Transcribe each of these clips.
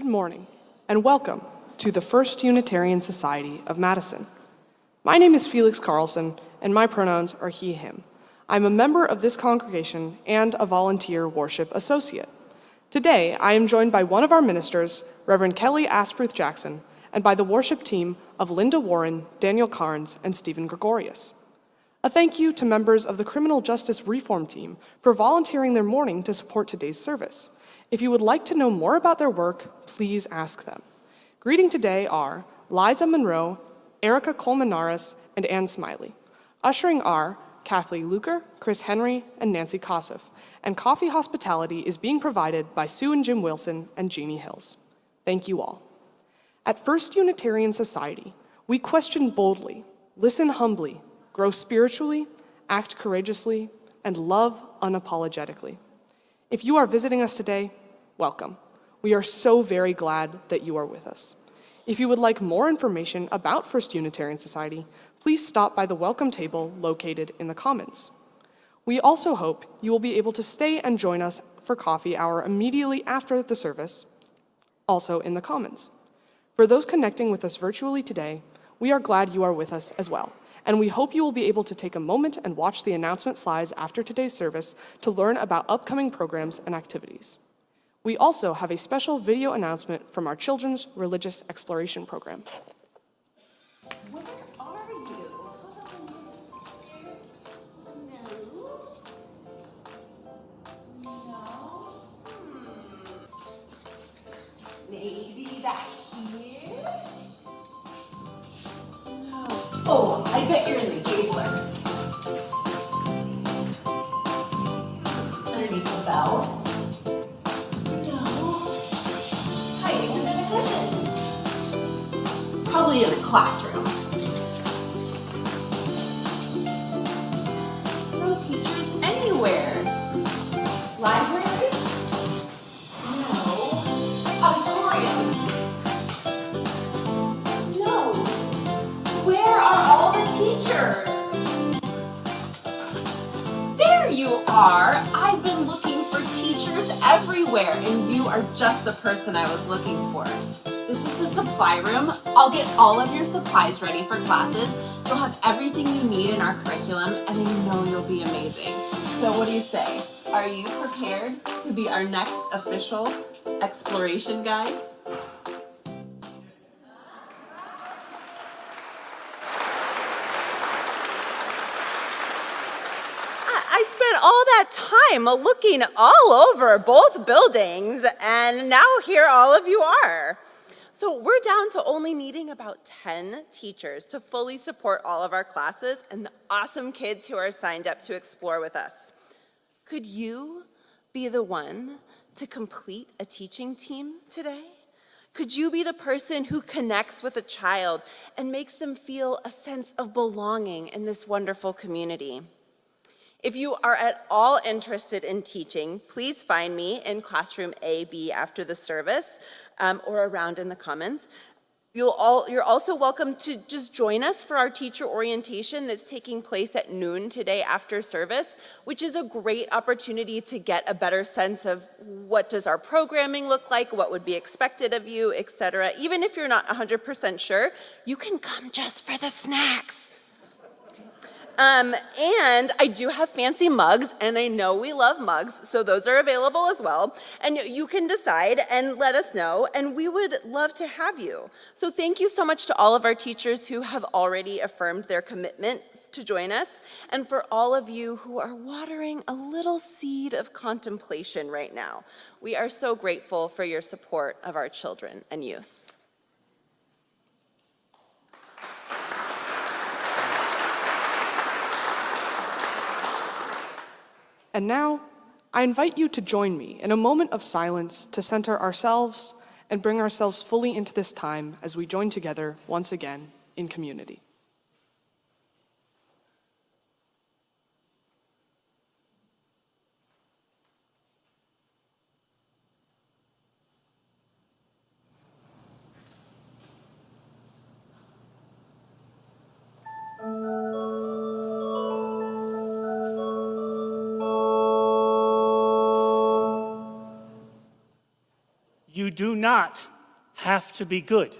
Good morning, and welcome to the First Unitarian Society of Madison. My name is Felix Carlson, and my pronouns are he, him. I'm a member of this congregation and a volunteer worship associate. Today, I am joined by one of our ministers, Reverend Kelly Asprooth-Jackson, and by the worship team of Linda Warren, Daniel Carnes, and Stephen Gregorius. A thank you to members of the Criminal Justice Reform Team for volunteering their morning to support today's service. If you would like to know more about their work, please ask them. Greeting today are Liza Monroe, Erica Colmenares, and Ann Smiley. Ushering are Kathleen Luker, Chris Henry, and Nancy Kossoff, and coffee hospitality is being provided by Sue and Jim Wilson and Jeannie Hills. Thank you all. At First Unitarian Society, we question boldly, listen humbly, grow spiritually, act courageously, and love unapologetically. If you are visiting us today, welcome. We are so very glad that you are with us. If you would like more information about First Unitarian Society, please stop by the welcome table located in the Commons. We also hope you will be able to stay and join us for coffee hour immediately after the service, also in the Commons. For those connecting with us virtually today, we are glad you are with us as well, and we hope you will be able to take a moment and watch the announcement slides after today's service to learn about upcoming programs and activities. We also have a special video announcement from our Children's Religious Exploration Program. Where are you? No? Maybe back here? No. Oh, I bet you're in the gabler. Underneath the bell? Probably in the classroom. No teachers anywhere. Library? No. Auditorium? No. Where are all the teachers? There you are. I've been looking for teachers everywhere, and you are just the person I was looking for. This is the supply room. I'll get all of your supplies ready for classes. You'll have everything you need in our curriculum, and I know you'll be amazing. So what do you say? Are you prepared to be our next official exploration guide? I spent all that time looking all over both buildings, and now here all of you are. So we're down to only needing about 10 teachers to fully support all of our classes and the awesome kids who are signed up to explore with us. Could you be the one to complete a teaching team today? Could you be the person who connects with a child and makes them feel a sense of belonging in this wonderful community? If you are at all interested in teaching, please find me in classroom A, B after the service or around in the Commons. You're also welcome to just join us for our teacher orientation that's taking place at noon today after service, which is a great opportunity to get a better sense of what does our programming look like, what would be expected of you, etc. Even if you're not 100% sure, you can come just for the snacks. And I do have fancy mugs, and I know we love mugs, so those are available as well. And you can decide and let us know, and we would love to have you. So thank you so much to all of our teachers who have already affirmed their commitment to join us, and for all of you who are watering a little seed of contemplation right now. We are so grateful for your support of our children and youth. And now, I invite you to join me in a moment of silence to center ourselves and bring ourselves fully into this time as we join together once again in community. You do not have to be good.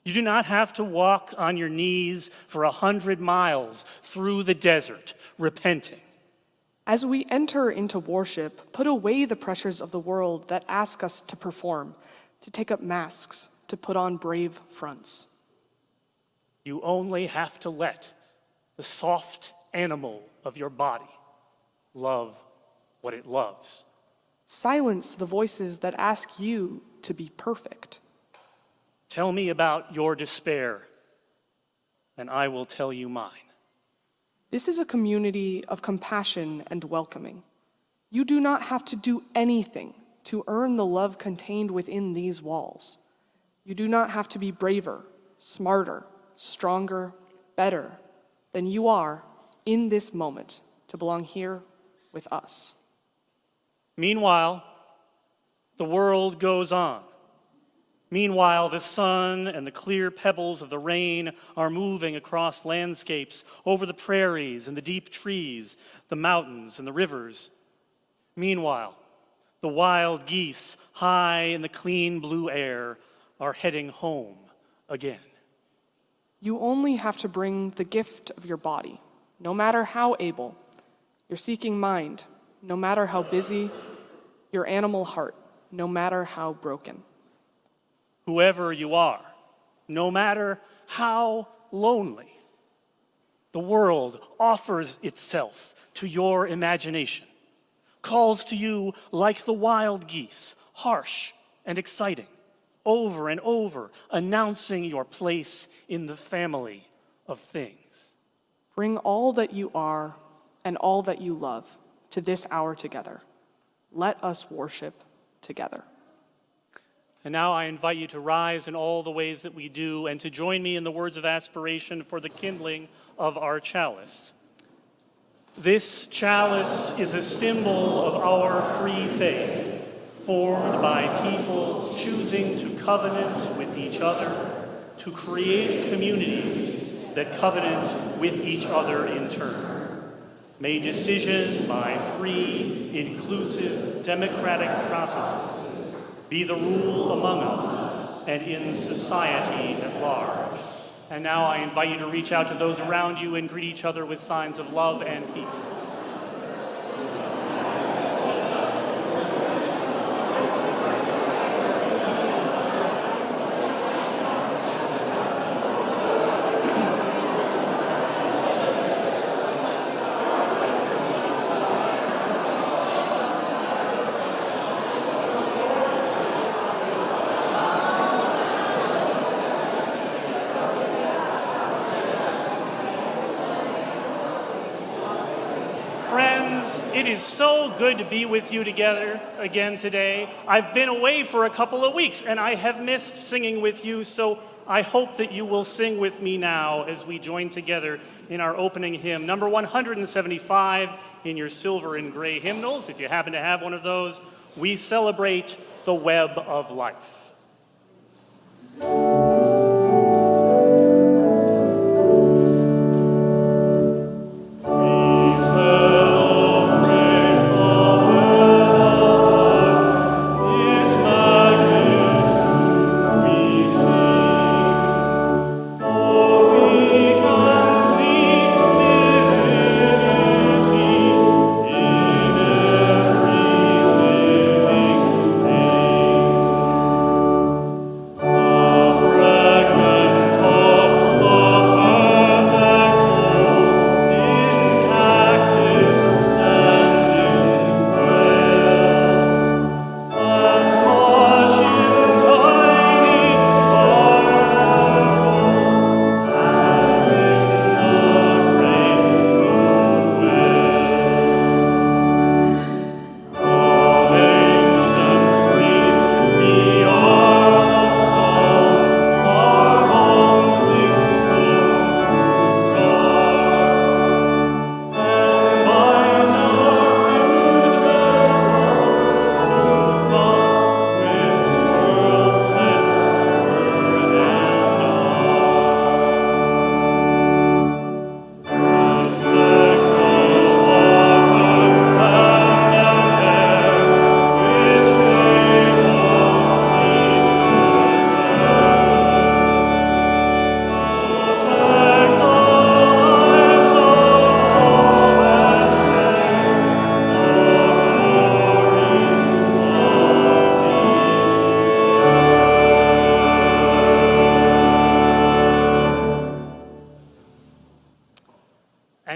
You do not have to walk on your knees for 100 miles through the desert, repenting. As we enter into worship, put away the pressures of the world that ask us to perform, to take up masks, to put on brave fronts. You only have to let the soft animal of your body love what it loves. Silence the voices that ask you to be perfect. Tell me about your despair, and I will tell you mine. This is a community of compassion and welcoming. You do not have to do anything to earn the love contained within these walls. You do not have to be braver, smarter, stronger, better than you are in this moment to belong here with us. Meanwhile, the world goes on. Meanwhile, the sun and the clear pebbles of the rain are moving across landscapes, over the prairies and the deep trees, the mountains and the rivers. Meanwhile, the wild geese, high in the clean blue air, are heading home again. You only have to bring the gift of your body, no matter how able, your seeking mind, no matter how busy, your animal heart, no matter how broken. Whoever you are, no matter how lonely, the world offers itself to your imagination, calls to you like the wild geese, harsh and exciting, over and over, announcing your place in the family of things. Bring all that you are and all that you love to this hour together. Let us worship together. And now I invite you to rise in all the ways that we do and to join me in the words of aspiration for the kindling of our chalice. This chalice is a symbol of our free faith, formed by people choosing to covenant with each other, to create communities that covenant with each other in turn. May decision by free, inclusive, democratic processes be the rule among us and in society at large. And now I invite you to reach out to those around you and greet each other with signs of love and peace. It is so good to be with you together again today. I've been away for a couple of weeks and I have missed singing with you, so I hope that you will sing with me now as we join together in our opening hymn, number 175 in your silver and gray hymnals. If you happen to have one of those, we celebrate the web of life.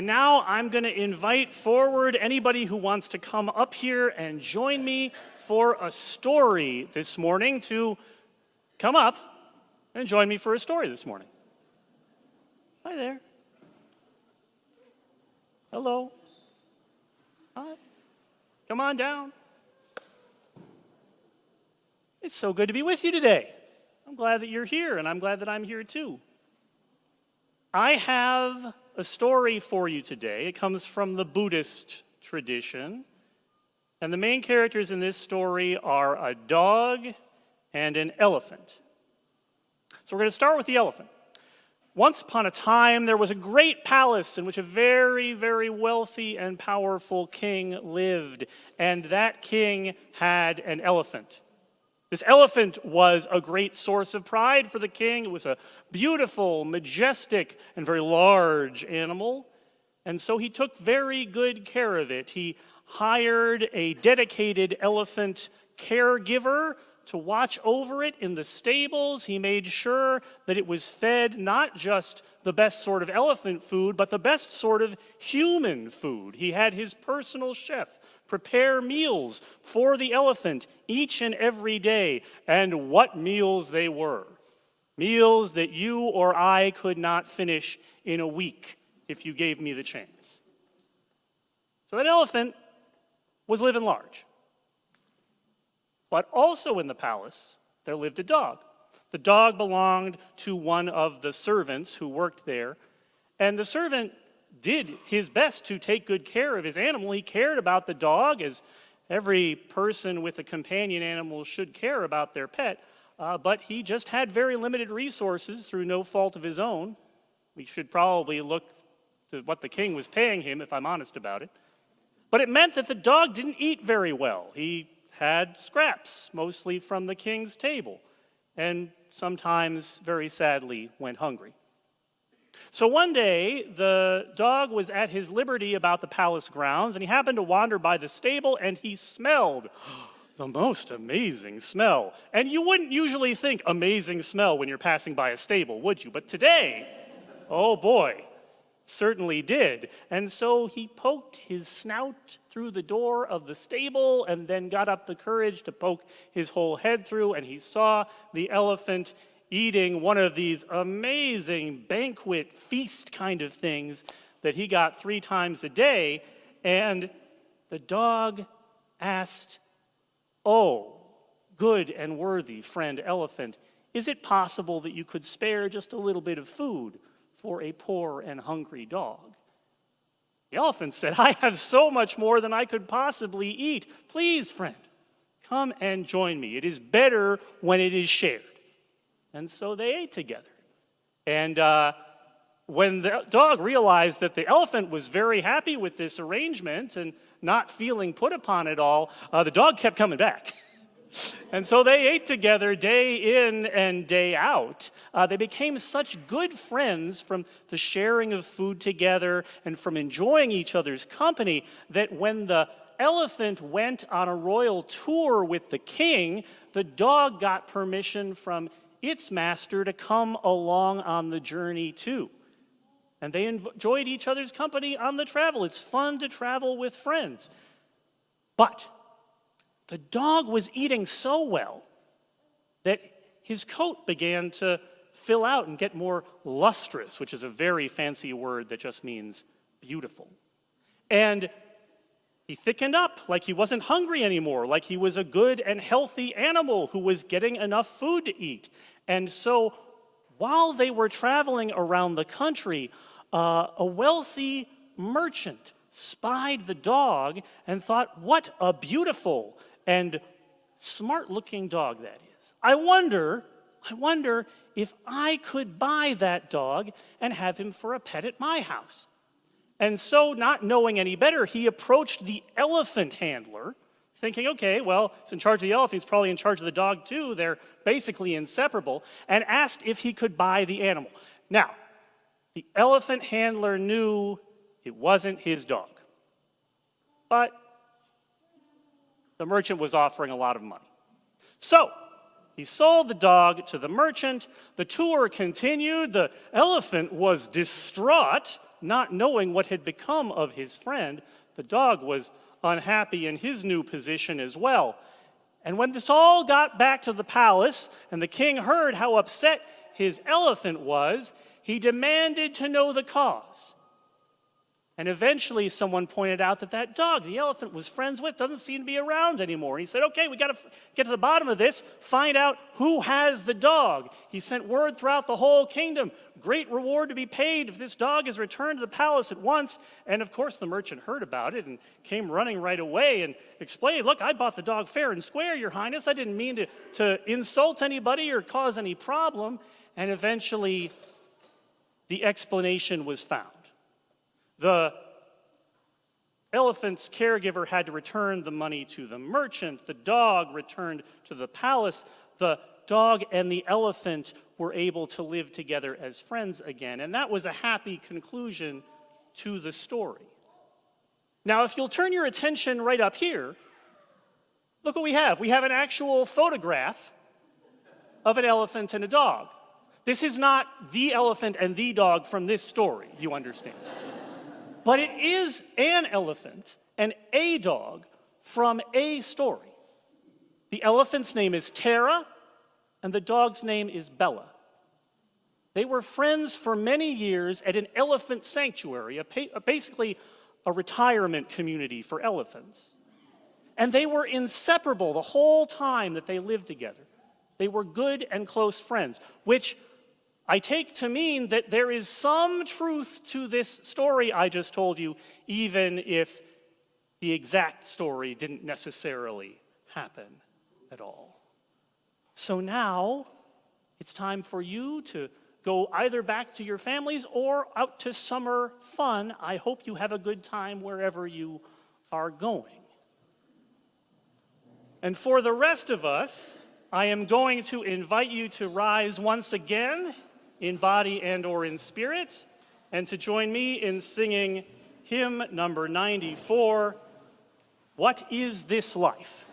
now I'm going to invite forward anybody who wants to come up here and join me for a story this morning to come up and join me for a story this morning. Hi there. Hello. Hi. Come on down. It's so good to be with you today. I'm glad that you're here, and I'm glad that I'm here too. I have a story for you today. It comes from the Buddhist tradition. And the main characters in this story are a dog and an elephant. So we're going to start with the elephant. Once upon a time, there was a great palace in which a very, very wealthy and powerful king lived. And that king had an elephant. This elephant was a great source of pride for the king. It was a beautiful, majestic, and very large animal. And so he took very good care of it. He hired a dedicated elephant caregiver to watch over it in the stables. He made sure that it was fed not just the best sort of elephant food, but the best sort of human food. He had his personal chef prepare meals for the elephant each and every day. And what meals they were. Meals that you or I could not finish in a week if you gave me the chance. So that elephant was living large. But also in the palace, there lived a dog. The dog belonged to one of the servants who worked there. And the servant did his best to take good care of his animal. He cared about the dog, as every person with a companion animal should care about their pet. But he just had very limited resources through no fault of his own. We should probably look to what the king was paying him, if I'm honest about it. But it meant that the dog didn't eat very well. He had scraps, mostly from the king's table, and sometimes, very sadly, went hungry. So one day, the dog was at his liberty about the palace grounds, and he happened to wander by the stable, and he smelled the most amazing smell. And you wouldn't usually think amazing smell when you're passing by a stable, would you? But today, oh boy, certainly did. And so he poked his snout through the door of the stable and then got up the courage to poke his whole head through, and he saw the elephant eating one of these amazing banquet feast kind of things that he got 3 times a day. And the dog asked, "Oh, good and worthy friend elephant, is it possible that you could spare just a little bit of food for a poor and hungry dog?" The elephant said, "I have so much more than I could possibly eat. Please, friend, come and join me. It is better when it is shared." And so they ate together. And when the dog realized that the elephant was very happy with this arrangement and not feeling put upon at all, the dog kept coming back. And so they ate together day in and day out. They became such good friends from the sharing of food together and from enjoying each other's company that when the elephant went on a royal tour with the king, the dog got permission from its master to come along on the journey too. And they enjoyed each other's company on the travel. It's fun to travel with friends. But the dog was eating so well that his coat began to fill out and get more lustrous, which is a very fancy word that just means beautiful. And he thickened up, like he wasn't hungry anymore, like he was a good and healthy animal who was getting enough food to eat. And so while they were traveling around the country, a wealthy merchant spied the dog and thought, "What a beautiful and smart-looking dog that is. I wonder if I could buy that dog and have him for a pet at my house." And so, not knowing any better, he approached the elephant handler, thinking, okay, well, it's in charge of the elephant, he's probably in charge of the dog too, they're basically inseparable, and asked if he could buy the animal. Now, the elephant handler knew it wasn't his dog, but the merchant was offering a lot of money. So, he sold the dog to the merchant, the tour continued, the elephant was distraught not knowing what had become of his friend, the dog was unhappy in his new position as well. And when this all got back to the palace, and the king heard how upset his elephant was, he demanded to know the cause. And eventually someone pointed out that dog the elephant was friends with doesn't seem to be around anymore. He said, okay, we got to get to the bottom of this, find out who has the dog. He sent word throughout the whole kingdom, great reward to be paid if this dog is returned to the palace at once. And of course the merchant heard about it and came running right away and explained, look, I bought the dog fair and square, Your Highness. I didn't mean to insult anybody or cause any problem. And eventually the explanation was found. The elephant's caregiver had to return the money to the merchant. The dog returned to the palace. The dog and the elephant were able to live together as friends again. And that was a happy conclusion to the story. Now, if you'll turn your attention right up here, look what we have. We have an actual photograph of an elephant and a dog. This is not the elephant and the dog from this story, you understand. But it is an elephant and a dog from a story. The elephant's name is Tara, and the dog's name is Bella. They were friends for many years at an elephant sanctuary, basically a retirement community for elephants. And they were inseparable the whole time that they lived together. They were good and close friends, which I take to mean that there is some truth to this story I just told you, even if the exact story didn't necessarily happen at all. So now it's time for you to go either back to your families or out to summer fun. I hope you have a good time wherever you are going. And for the rest of us, I am going to invite you to rise once again in body and or in spirit, and to join me in singing hymn number 94, What is This Life?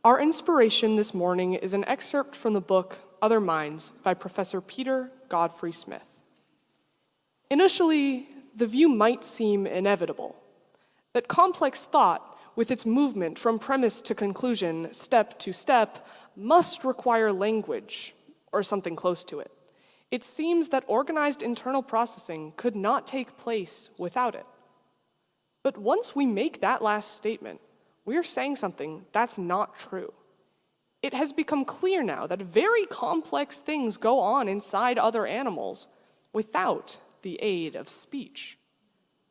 Our inspiration this morning is an excerpt from the book Other Minds by Professor Peter Godfrey Smith. Initially, the view might seem inevitable, that complex thought, with its movement from premise to conclusion, step to step, must require language, or something close to it. It seems that organized internal processing could not take place without it. But once we make that last statement, we are saying something that's not true. It has become clear now that very complex things go on inside other animals without the aid of speech.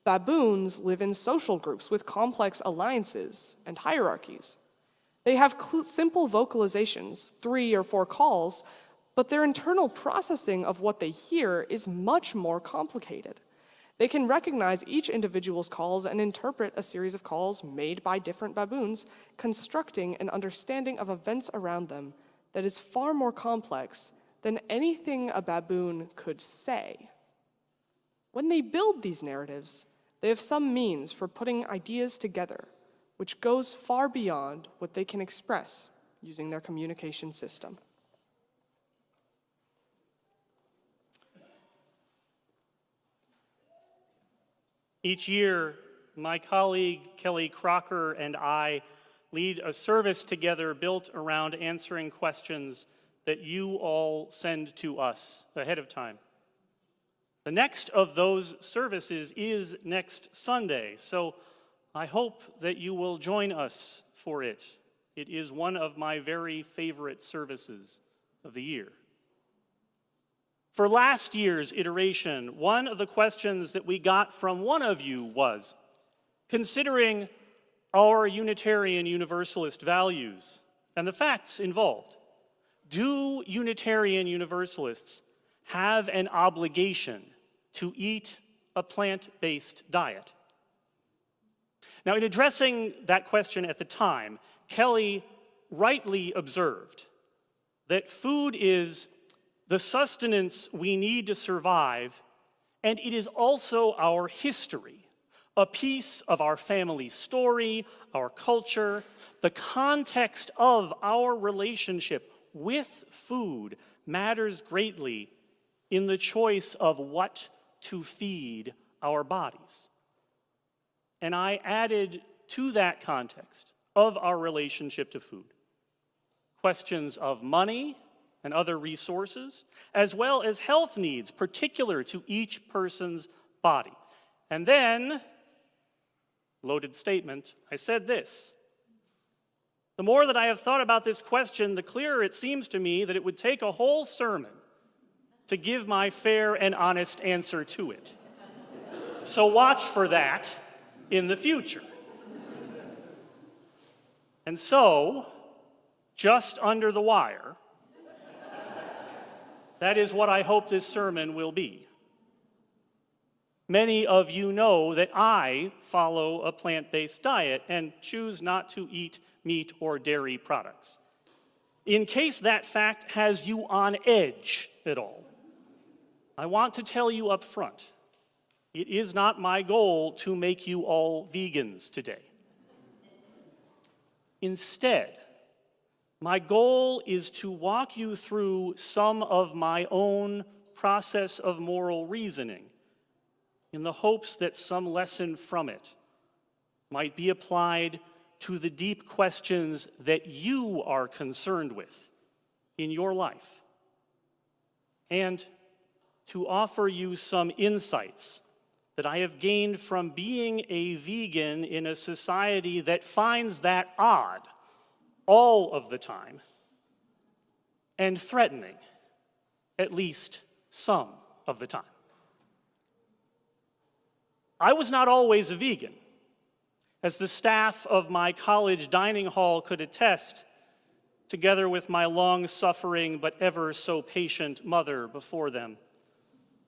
Baboons live in social groups with complex alliances and hierarchies. They have simple vocalizations, 3 or 4 calls, but their internal processing of what they hear is much more complicated. They can recognize each individual's calls and interpret a series of calls made by different baboons, constructing an understanding of events around them that is far more complex than anything a baboon could say. When they build these narratives, They have some means for putting ideas together, which goes far beyond what they can express using their communication system. Each year, my colleague Kelly Crocker and I lead a service together built around answering questions that you all send to us ahead of time. The next of those services is next Sunday, so I hope that you will join us for it. It is one of my very favorite services of the year. For last year's iteration, one of the questions that we got from one of you was, considering our Unitarian Universalist values and the facts involved, do Unitarian Universalists have an obligation to eat a plant-based diet? Now, in addressing that question at the time, Kelly rightly observed that food is the sustenance we need to survive, and it is also our history, a piece of our family story, our culture. The context of our relationship with food matters greatly in the choice of what to feed our bodies. And I added to that context of our relationship to food questions of money and other resources, as well as health needs particular to each person's body. And then, loaded statement, I said this: the more that I have thought about this question, the clearer it seems to me that it would take a whole sermon to give my fair and honest answer to it. So watch for that in the future. And so, just under the wire, that is what I hope this sermon will be. Many of you know that I follow a plant-based diet and choose not to eat meat or dairy products. In case that fact has you on edge at all, I want to tell you up front, it is not my goal to make you all vegans today. Instead, my goal is to walk you through some of my own process of moral reasoning in the hopes that some lesson from it might be applied to the deep questions that you are concerned with in your life, and to offer you some insights that I have gained from being a vegan in a society that finds that odd all of the time and threatening at least some of the time. I was not always a vegan, as the staff of my college dining hall could attest, together with my long-suffering but ever so patient mother before them.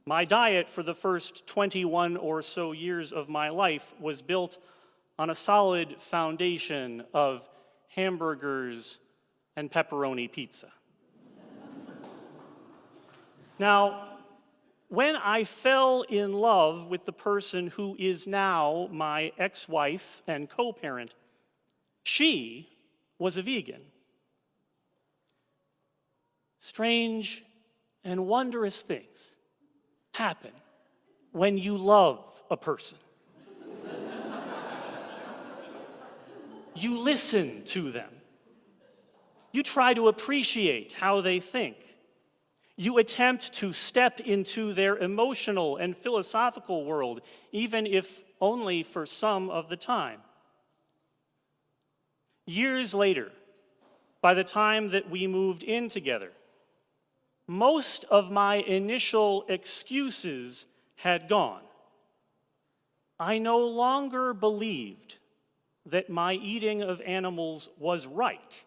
My diet for the first 21 or so years of my life was built on a solid foundation of hamburgers and pepperoni pizza. Now, when I fell in love with the person who is now my ex-wife and co-parent, she was a vegan. Strange and wondrous things happen when you love a person. You listen to them. You try to appreciate how they think. You attempt to step into their emotional and philosophical world, even if only for some of the time. Years later, by the time that we moved in together, most of my initial excuses had gone. I no longer believed that my eating of animals was right.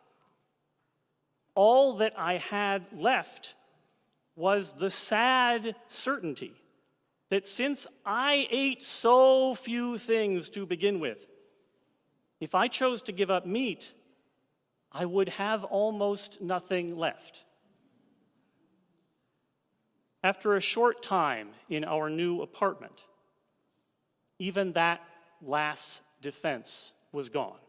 All that I had left was the sad certainty that since I ate so few things to begin with, if I chose to give up meat, I would have almost nothing left. After a short time in our new apartment, even that last defense was gone.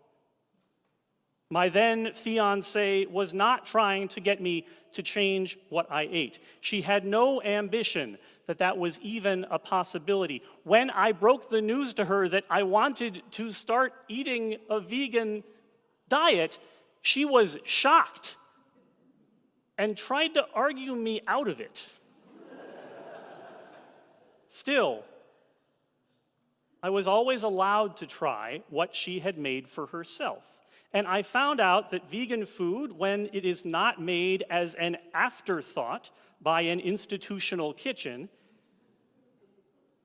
My then fiancée was not trying to get me to change what I ate. She had no ambition that was even a possibility. When I broke the news to her that I wanted to start eating a vegan diet, she was shocked and tried to argue me out of it. Still, I was always allowed to try what she had made for herself. And I found out that vegan food, when it is not made as an afterthought by an institutional kitchen,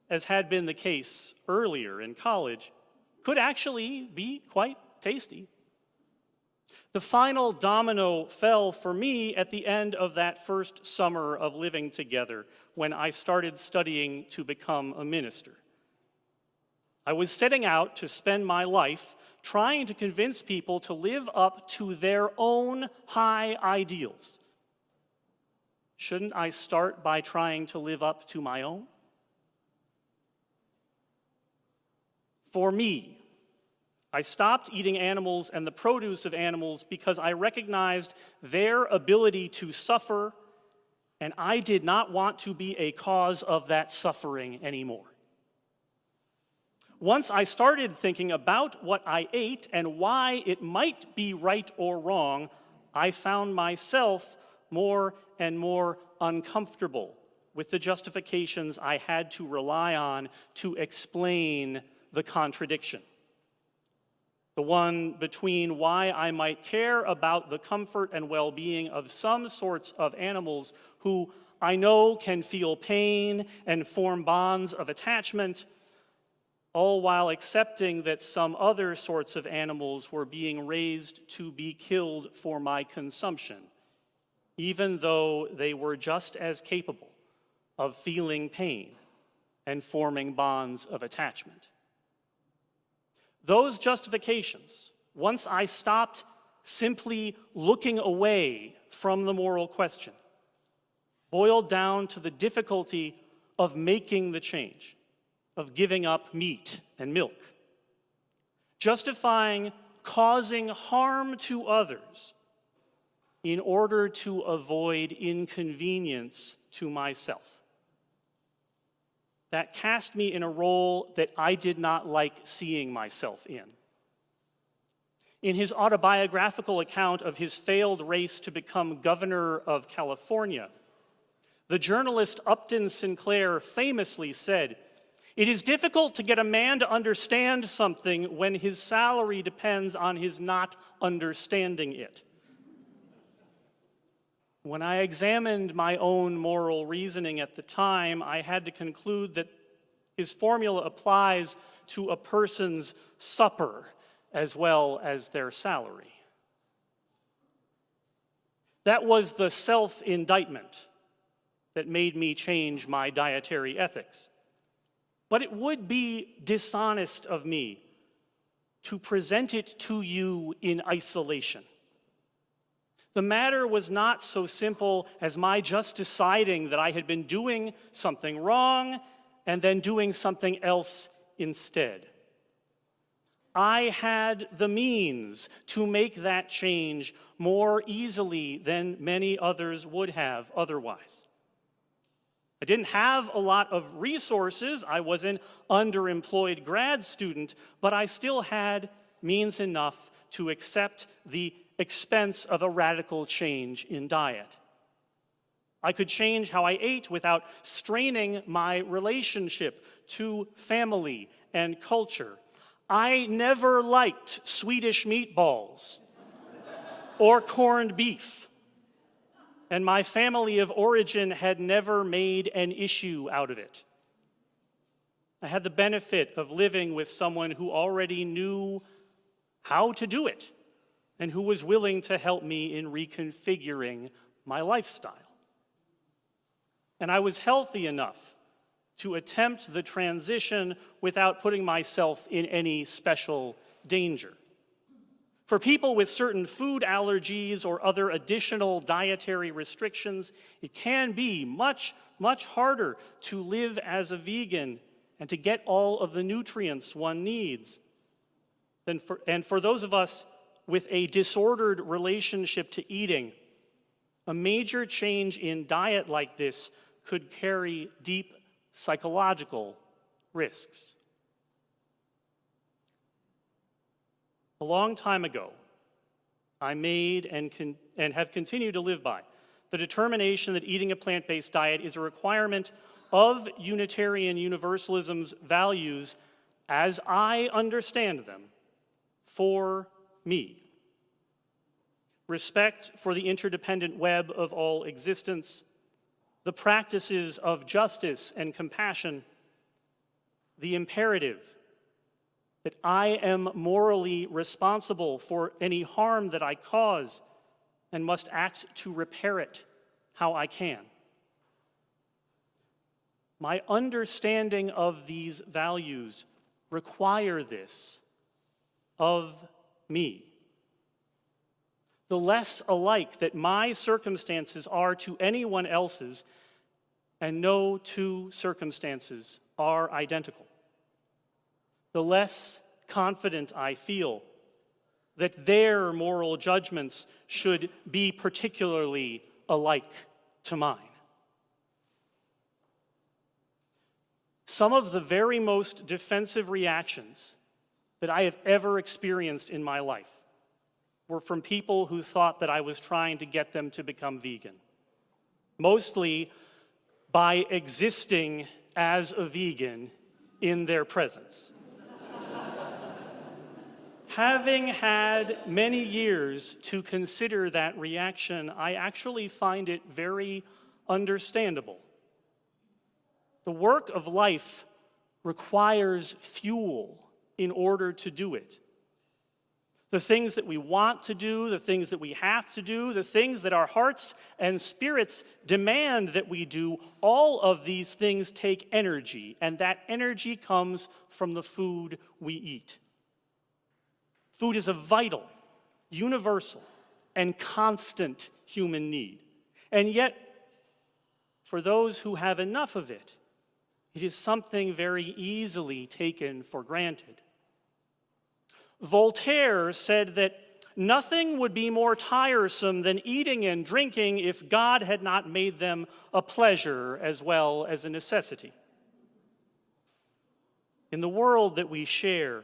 as had been the case earlier in college, could actually be quite tasty. The final domino fell for me at the end of that first summer of living together when I started studying to become a minister. I was setting out to spend my life trying to convince people to live up to their own high ideals. Shouldn't I start by trying to live up to my own? For me, I stopped eating animals and the produce of animals because I recognized their ability to suffer, and I did not want to be a cause of that suffering anymore. Once I started thinking about what I ate and why it might be right or wrong, I found myself more and more uncomfortable with the justifications I had to rely on to explain the contradiction. The one between why I might care about the comfort and well-being of some sorts of animals who I know can feel pain and form bonds of attachment, all while accepting that some other sorts of animals were being raised to be killed for my consumption, even though they were just as capable of feeling pain and forming bonds of attachment. Those justifications, once I stopped simply looking away from the moral question, boiled down to the difficulty of making the change, of giving up meat and milk, justifying causing harm to others in order to avoid inconvenience to myself. That cast me in a role that I did not like seeing myself in. In his autobiographical account of his failed race to become governor of California, the journalist Upton Sinclair famously said, "It is difficult to get a man to understand something when his salary depends on his not understanding it." When I examined my own moral reasoning at the time, I had to conclude that his formula applies to a person's supper as well as their salary. That was the self-indictment that made me change my dietary ethics. But it would be dishonest of me to present it to you in isolation. The matter was not so simple as my just deciding that I had been doing something wrong and then doing something else instead. I had the means to make that change more easily than many others would have otherwise. I didn't have a lot of resources. I was an underemployed grad student, but I still had means enough to accept the expense of a radical change in diet. I could change how I ate without straining my relationship to family and culture. I never liked Swedish meatballs or corned beef, and my family of origin had never made an issue out of it. I had the benefit of living with someone who already knew how to do it and who was willing to help me in reconfiguring my lifestyle. And I was healthy enough to attempt the transition without putting myself in any special danger. For people with certain food allergies or other additional dietary restrictions, it can be much, much harder to live as a vegan and to get all of the nutrients one needs. And for those of us with a disordered relationship to eating, a major change in diet like this could carry deep psychological risks. A long time ago, I made and have continued to live by the determination that eating a plant-based diet is a requirement of Unitarian Universalism's values as I understand them for me. Respect for the interdependent web of all existence, the practices of justice and compassion, the imperative that I am morally responsible for any harm that I cause and must act to repair it how I can. My understanding of these values require this of me. The less alike that my circumstances are to anyone else's, and no two circumstances are identical, the less confident I feel that their moral judgments should be particularly alike to mine. Some of the very most defensive reactions that I have ever experienced in my life were from people who thought that I was trying to get them to become vegan, mostly by existing as a vegan in their presence. Having had many years to consider that reaction, I actually find it very understandable. The work of life requires fuel in order to do it. The things that we want to do, the things that we have to do, the things that our hearts and spirits demand that we do, all of these things take energy, and that energy comes from the food we eat. Food is a vital, universal, and constant human need. And yet, for those who have enough of it, it is something very easily taken for granted. Voltaire said that nothing would be more tiresome than eating and drinking if God had not made them a pleasure as well as a necessity. In the world that we share,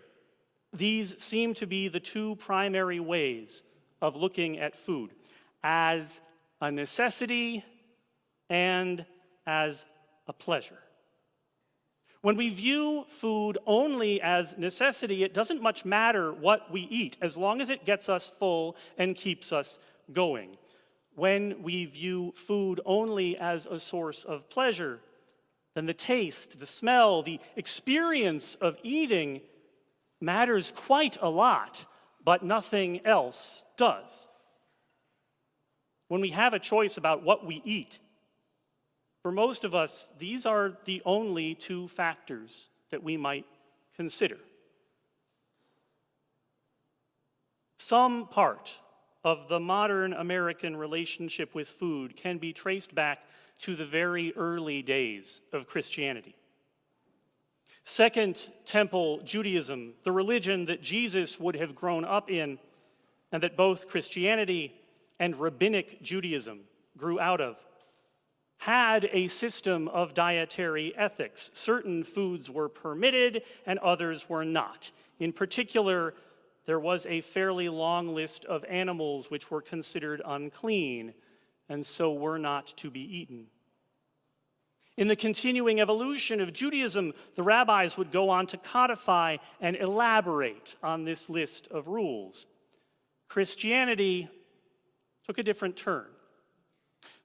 these seem to be the two primary ways of looking at food, as a necessity and as a pleasure. When we view food only as necessity, it doesn't much matter what we eat, as long as it gets us full and keeps us going. When we view food only as a source of pleasure, then the taste, the smell, the experience of eating matters quite a lot, but nothing else does. When we have a choice about what we eat, for most of us, these are the only two factors that we might consider. Some part of the modern American relationship with food can be traced back to the very early days of Christianity. Second Temple Judaism, the religion that Jesus would have grown up in, and that both Christianity and Rabbinic Judaism grew out of, had a system of dietary ethics. Certain foods were permitted and others were not. In particular, there was a fairly long list of animals which were considered unclean and so were not to be eaten. In the continuing evolution of Judaism, the rabbis would go on to codify and elaborate on this list of rules. Christianity took a different turn.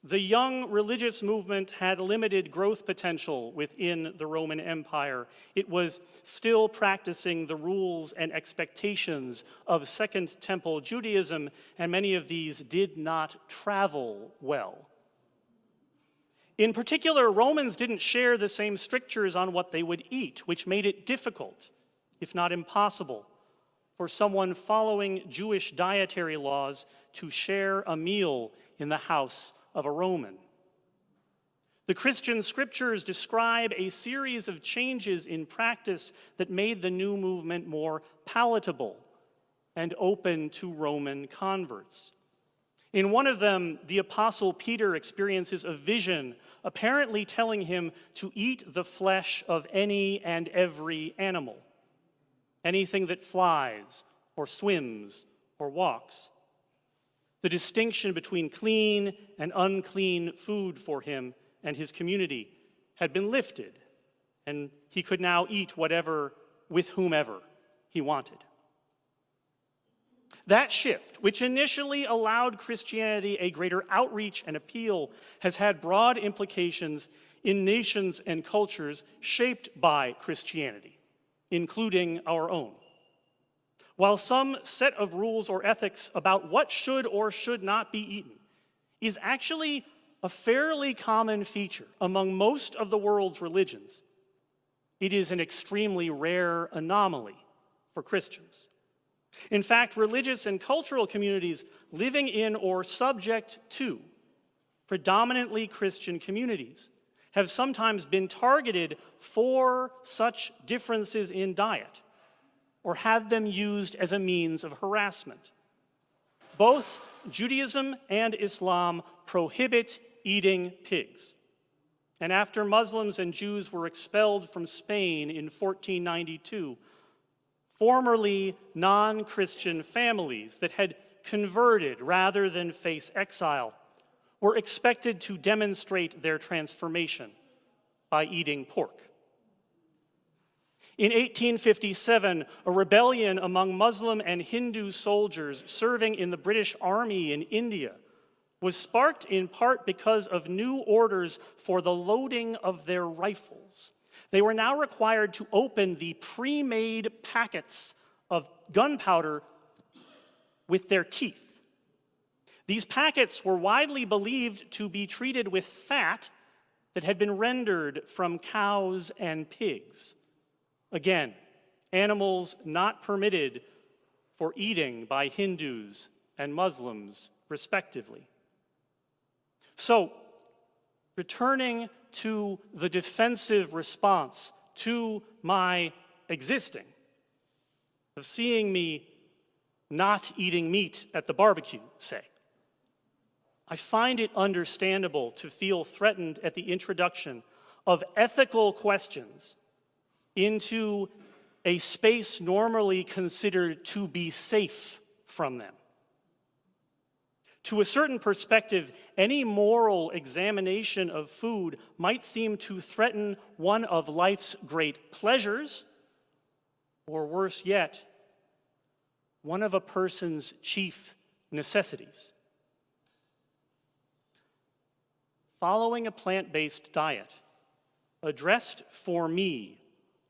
The young religious movement had limited growth potential within the Roman Empire. It was still practicing the rules and expectations of Second Temple Judaism, and many of these did not travel well. In particular, Romans didn't share the same strictures on what they would eat, which made it difficult, if not impossible, for someone following Jewish dietary laws to share a meal in the house of a Roman. The Christian scriptures describe a series of changes in practice that made the new movement more palatable and open to Roman converts. In one of them, the Apostle Peter experiences a vision, apparently telling him to eat the flesh of any and every animal, anything that flies or swims or walks. The distinction between clean and unclean food for him and his community had been lifted, and he could now eat whatever with whomever he wanted. That shift, which initially allowed Christianity a greater outreach and appeal, has had broad implications in nations and cultures shaped by Christianity, including our own. While some set of rules or ethics about what should or should not be eaten is actually a fairly common feature among most of the world's religions, it is an extremely rare anomaly for Christians. In fact, religious and cultural communities living in or subject to predominantly Christian communities have sometimes been targeted for such differences in diet or had them used as a means of harassment. Both Judaism and Islam prohibit eating pigs. And after Muslims and Jews were expelled from Spain in 1492, formerly non-Christian families that had converted rather than face exile were expected to demonstrate their transformation by eating pork. In 1857, a rebellion among Muslim and Hindu soldiers serving in the British Army in India was sparked in part because of new orders for the loading of their rifles. They were now required to open the pre-made packets of gunpowder with their teeth. These packets were widely believed to be treated with fat that had been rendered from cows and pigs. Again, animals not permitted for eating by Hindus and Muslims, respectively. So, returning to the defensive response to my existing, of seeing me not eating meat at the barbecue, say, I find it understandable to feel threatened at the introduction of ethical questions into a space normally considered to be safe from them. To a certain perspective, any moral examination of food might seem to threaten one of life's great pleasures, or worse yet, one of a person's chief necessities. Following a plant-based diet addressed for me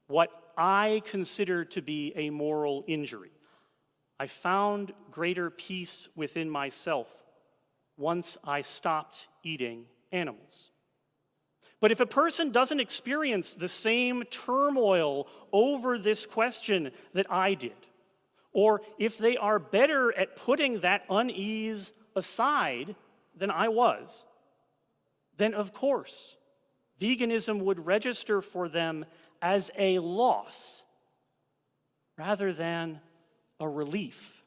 what I consider to be a moral injury. I found greater peace within myself once I stopped eating animals. But if a person doesn't experience the same turmoil over this question that I did, or if they are better at putting that unease aside than I was, then of course, veganism would register for them as a loss rather than a relief.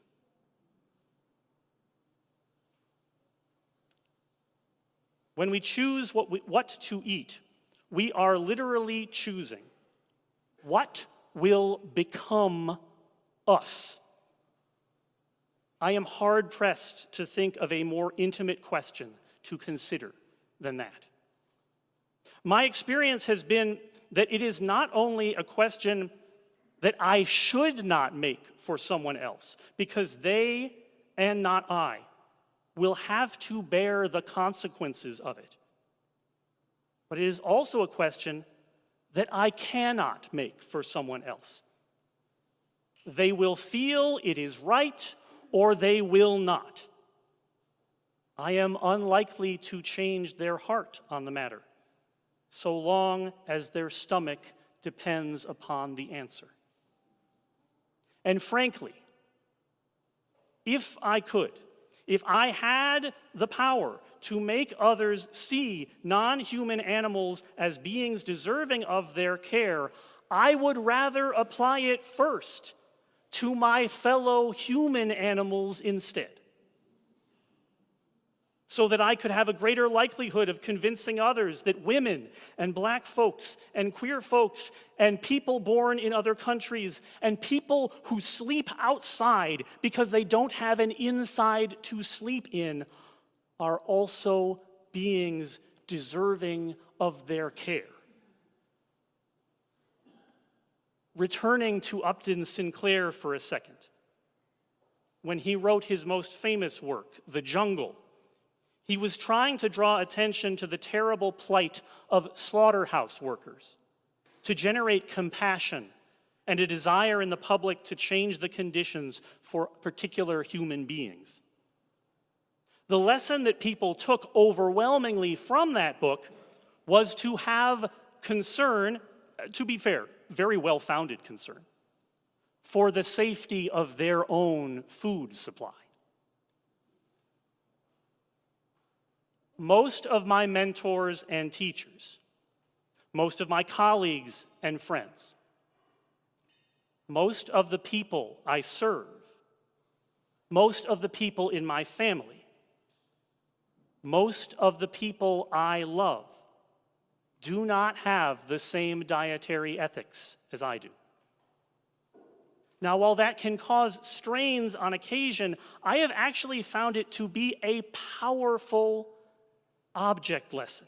When we choose what to eat, we are literally choosing what will become us. I am hard-pressed to think of a more intimate question to consider than that. My experience has been that it is not only a question that I should not make for someone else, because they and not I will have to bear the consequences of it. But it is also a question that I cannot make for someone else. They will feel it is right or they will not. I am unlikely to change their heart on the matter, so long as their stomach depends upon the answer. And frankly, if I could, if I had the power to make others see non-human animals as beings deserving of their care, I would rather apply it first to my fellow human animals instead, so that I could have a greater likelihood of convincing others that women and black folks and queer folks and people born in other countries and people who sleep outside because they don't have an inside to sleep in are also beings deserving of their care. Returning to Upton Sinclair for a second, when he wrote his most famous work, The Jungle, he was trying to draw attention to the terrible plight of slaughterhouse workers, to generate compassion and a desire in the public to change the conditions for particular human beings. The lesson that people took overwhelmingly from that book was to have concern, to be fair, very well-founded concern, for the safety of their own food supply. Most of my mentors and teachers, most of my colleagues and friends, most of the people I serve, most of the people in my family, most of the people I love do not have the same dietary ethics as I do. Now, while that can cause strains on occasion, I have actually found it to be a powerful object lesson.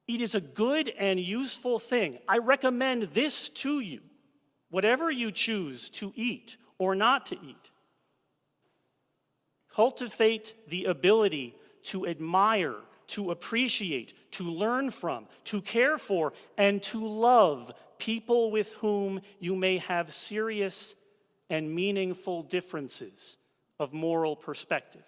It is a good and useful thing. I recommend this to you, whatever you choose to eat or not to eat. Cultivate the ability to admire, to appreciate, to learn from, to care for, and to love people with whom you may have serious and meaningful differences of moral perspective.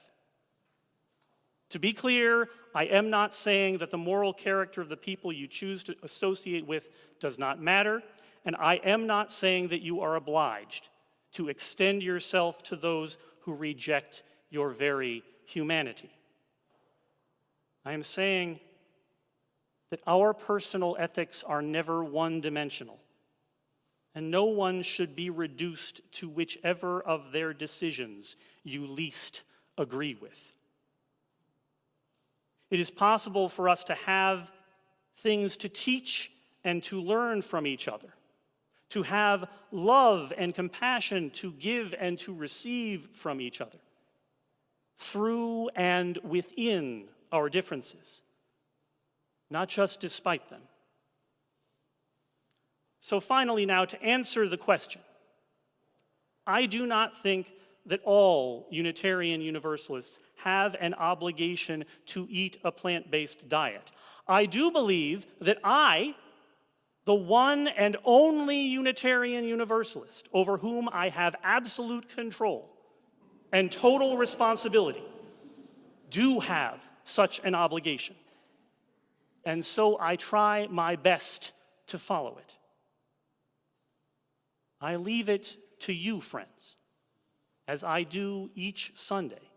To be clear, I am not saying that the moral character of the people you choose to associate with does not matter, and I am not saying that you are obliged to extend yourself to those who reject your very humanity. I am saying that our personal ethics are never one-dimensional, and no one should be reduced to whichever of their decisions you least agree with. It is possible for us to have things to teach and to learn from each other, to have love and compassion to give and to receive from each other, through and within our differences, not just despite them. So finally now, to answer the question, I do not think that all Unitarian Universalists have an obligation to eat a plant-based diet. I do believe that I, the one and only Unitarian Universalist over whom I have absolute control and total responsibility, do have such an obligation. And so I try my best to follow it. I leave it to you, friends, as I do each Sunday,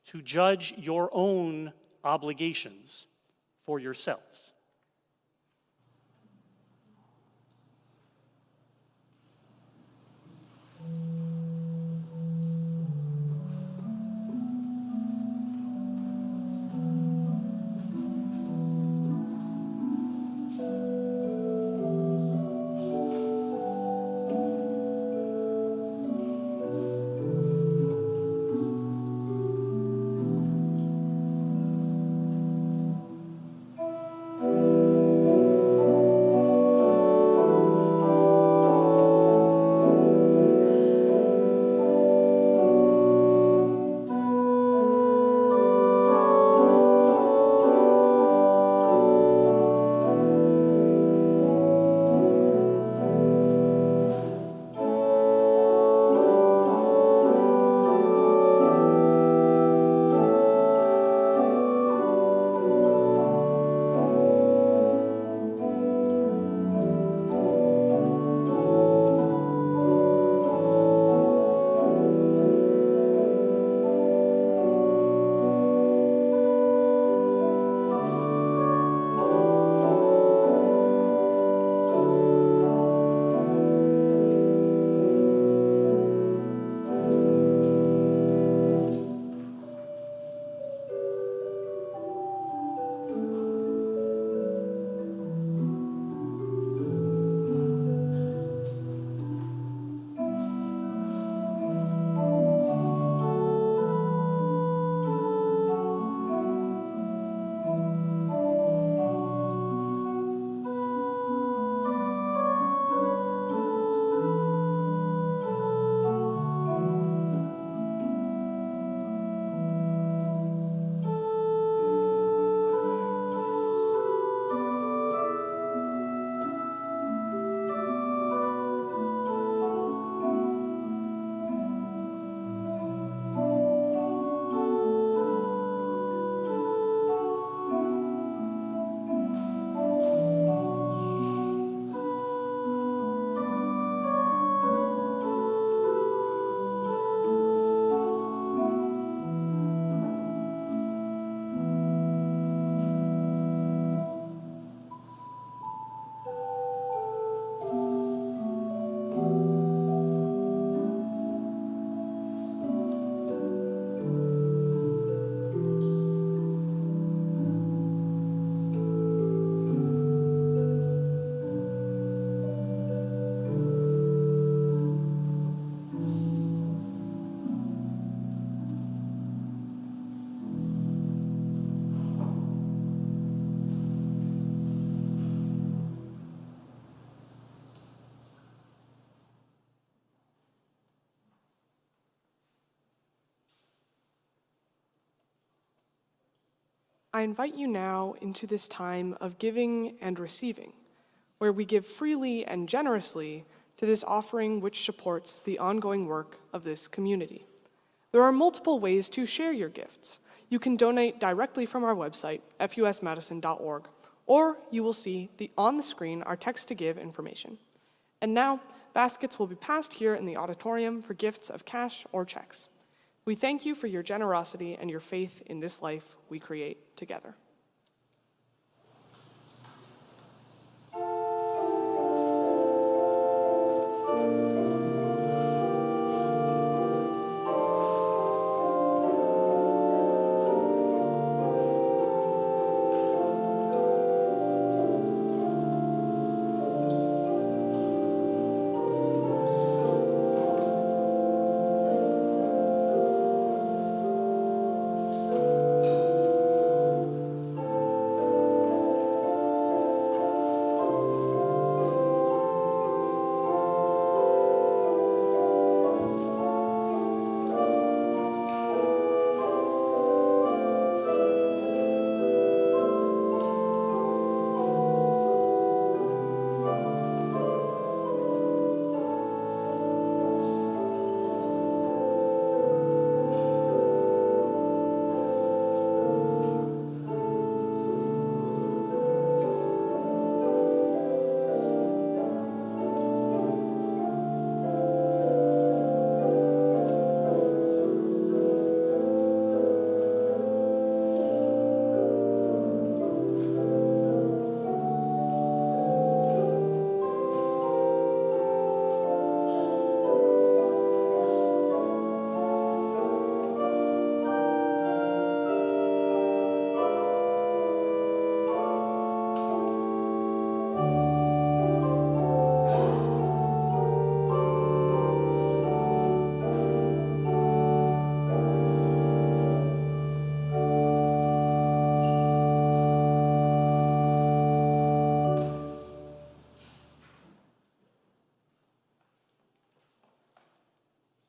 to judge your own obligations for yourselves. I invite you now into this time of giving and receiving, where we give freely and generously to this offering which supports the ongoing work of this community. There are multiple ways to share your gifts. You can donate directly from our website, fusmadison.org, or you will see on the screen our text to give information. And now, baskets will be passed here in the auditorium for gifts of cash or checks. We thank you for your generosity and your faith in this life we create together.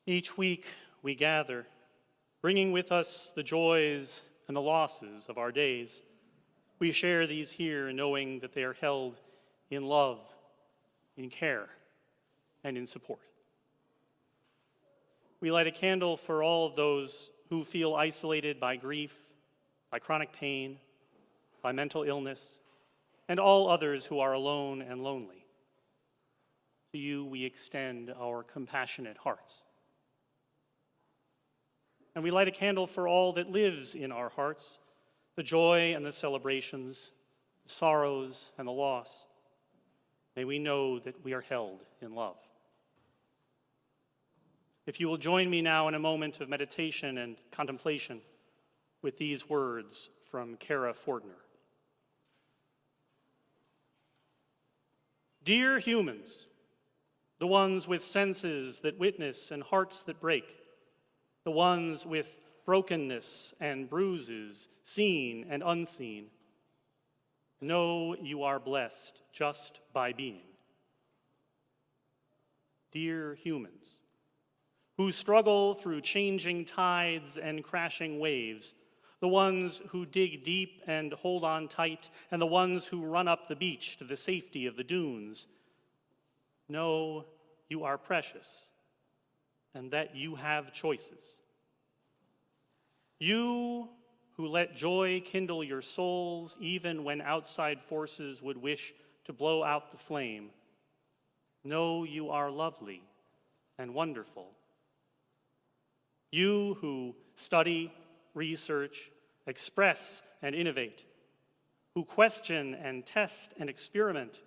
Each week we gather, bringing with us the joys and the losses of our days. We share these here knowing that they are held in love, in care, and in support. We light a candle for all of those who feel isolated by grief, by chronic pain, by mental illness, and all others who are alone and lonely. To you we extend our compassionate hearts. And we light a candle for all that lives in our hearts, the joy and the celebrations, the sorrows and the loss. May we know that we are held in love. If you will join me now in a moment of meditation and contemplation with these words from Kara Fortner. Dear humans, the ones with senses that witness and hearts that break, the ones with brokenness and bruises, seen and unseen, know you are blessed just by being. Dear humans, who struggle through changing tides and crashing waves, the ones who dig deep and hold on tight, and the ones who run up the beach to the safety of the dunes, know you are precious and that you have choices. You who let joy kindle your souls even when outside forces would wish to blow out the flame, know you are lovely and wonderful. You who study, research, express, and innovate, who question and test and experiment,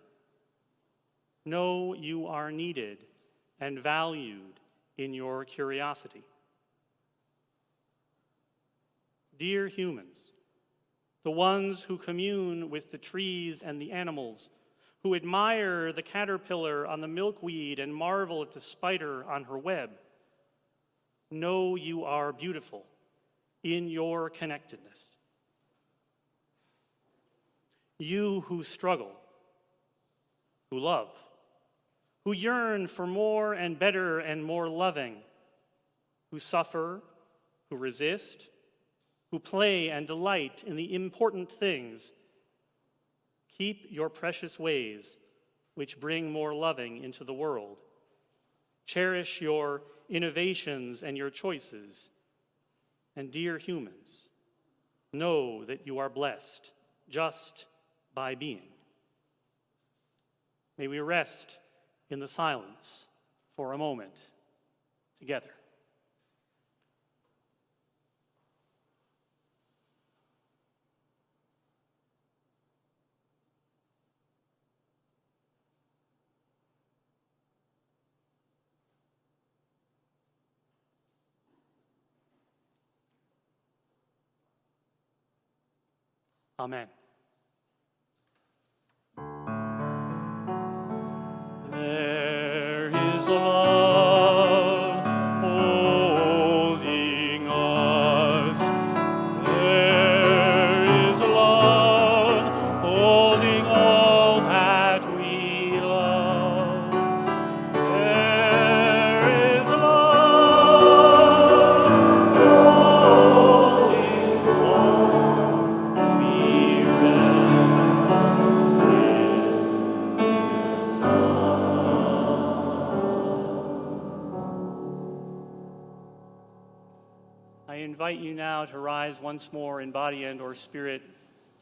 know you are needed and valued in your curiosity. Dear humans, the ones who commune with the trees and the animals, who admire the caterpillar on the milkweed and marvel at the spider on her web, know you are beautiful in your connectedness. You who struggle, who love, who yearn for more and better and more loving, who suffer, who resist, who play and delight in the important things, keep your precious ways, which bring more loving into the world. Cherish your innovations and your choices. And dear humans, know that you are blessed just by being. May we rest in the silence for a moment together. Amen. There is love holding us. There is love holding all that we love. There is love holding all we rest in His I invite you now to rise once more in body and or spirit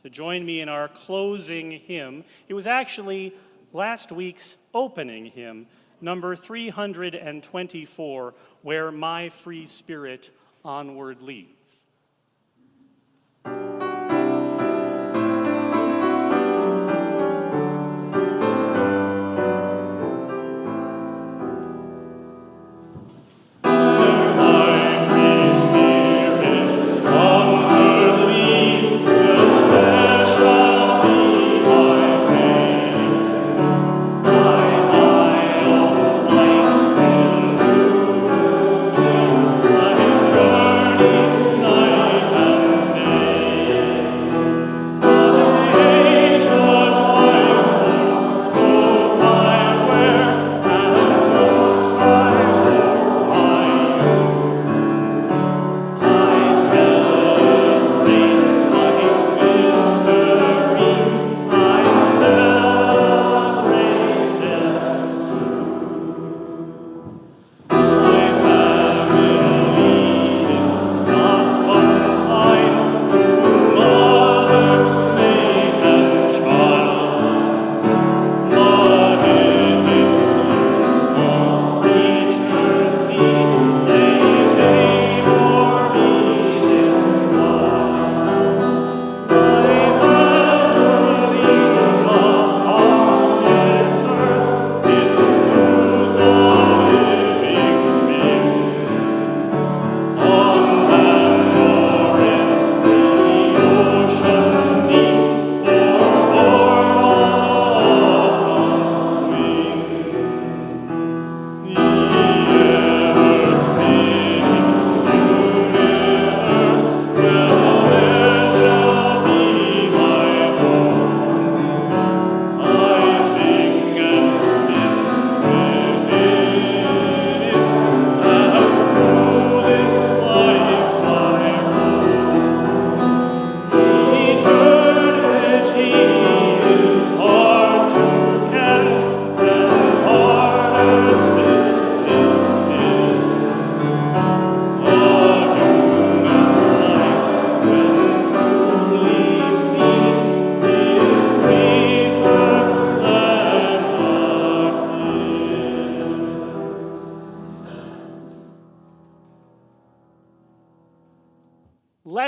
to join me in our closing hymn. It was actually last week's opening hymn, number 324, Where My Free Spirit Onward Leads.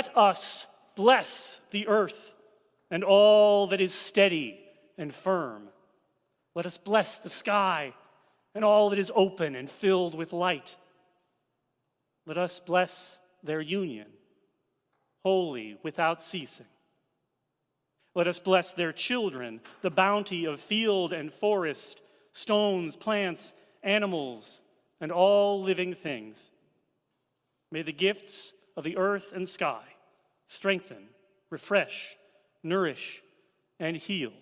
Let us bless the earth and all that is steady and firm. Let us bless the sky and all that is open and filled with light. Let us bless their union, holy without ceasing. Let us bless their children, the bounty of field and forest, stones, plants, animals, and all living things. May the gifts of the earth and sky strengthen, refresh, nourish, and heal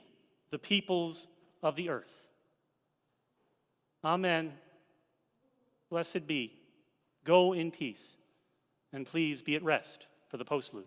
the peoples of the earth. Amen. Blessed be. Go in peace, and please be at rest. for the postlude.